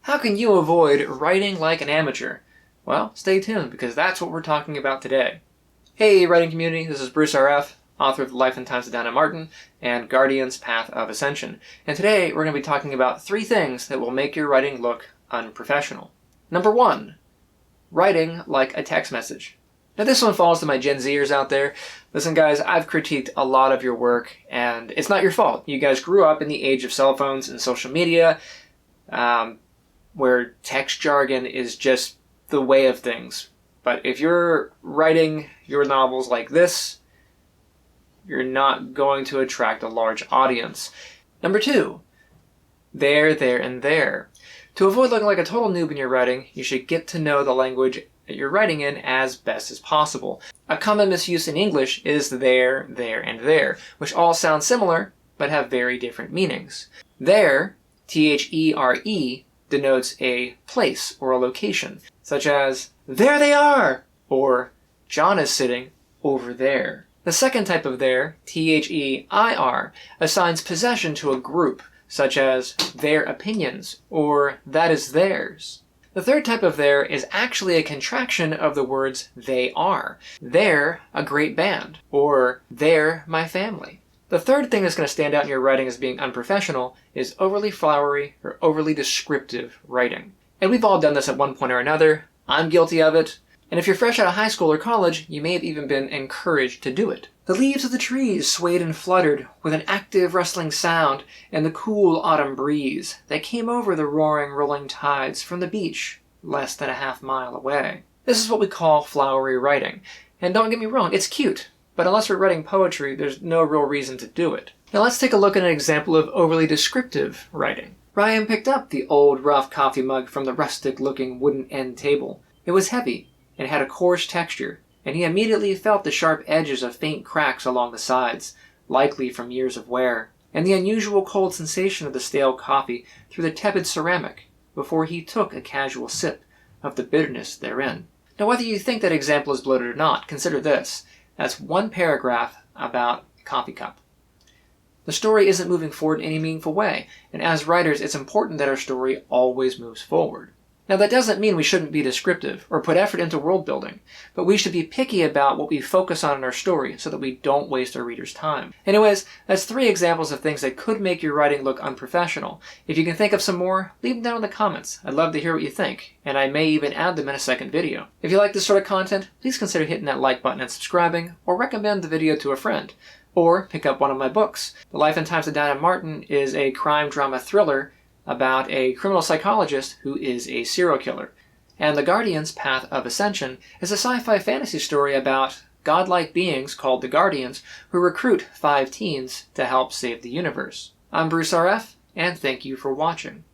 How can you avoid writing like an amateur? Well, stay tuned because that's what we're talking about today. Hey writing community, this is Bruce RF, author of The Life and Times of Dinah, Marton, and Guardian's Path of Ascension. And today we're going to be talking about 3 things that will make your writing look unprofessional. Number 1, writing like a text message. Now this one falls to my Gen Zers out there. Listen guys, I've critiqued a lot of your work and it's not your fault. You guys grew up in the age of cell phones and social media, where text jargon is just the way of things. But if you're writing your novels like this, you're not going to attract a large audience. Number 2, there, and there. To avoid looking like a total noob in your writing, you should get to know the language that you're writing in as best as possible. A common misuse in English is there, and there, which all sound similar but have very different meanings. There, T-H-E-R-E, denotes a place or a location, such as, there they are, or John is sitting over there. The second type of there, T-H-E-I-R, assigns possession to a group, such as their opinions, or that is theirs. The third type of there is actually a contraction of the words they are. They're a great band, or they're my family. The third thing that's going to stand out in your writing as being unprofessional is overly flowery or overly descriptive writing. And we've all done this at one point or another. I'm guilty of it. And if you're fresh out of high school or college, you may have even been encouraged to do it. The leaves of the trees swayed and fluttered with an active rustling sound in the cool autumn breeze that came over the roaring, rolling tides from the beach less than a half-mile away. This is what we call flowery writing. And don't get me wrong, it's cute. But unless we're writing poetry, there's no real reason to do it. Now let's take a look at an example of overly descriptive writing. Ryan picked up the old rough coffee mug from the rustic-looking wooden end table. It was heavy and had a coarse texture, and he immediately felt the sharp edges of faint cracks along the sides, likely from years of wear, and the unusual cold sensation of the stale coffee through the tepid ceramic before he took a casual sip of the bitterness therein. Now whether you think that example is bloated or not, consider this. That's one paragraph about a coffee cup. The story isn't moving forward in any meaningful way, and as writers it's important that our story always moves forward. Now that doesn't mean we shouldn't be descriptive or put effort into world building, but we should be picky about what we focus on in our story so that we don't waste our readers' time. Anyways, that's 3 examples of things that could make your writing look unprofessional. If you can think of some more, leave them down in the comments. I'd love to hear what you think, and I may even add them in a second video. If you like this sort of content, please consider hitting that like button and subscribing, or recommend the video to a friend. Or pick up one of my books. The Life and Times of Dinah Marton is a crime drama thriller about a criminal psychologist who is a serial killer. And The Guardian's Path of Ascension is a sci-fi fantasy story about godlike beings called the Guardians who recruit 5 teens to help save the universe. I'm Bruce RF, and thank you for watching.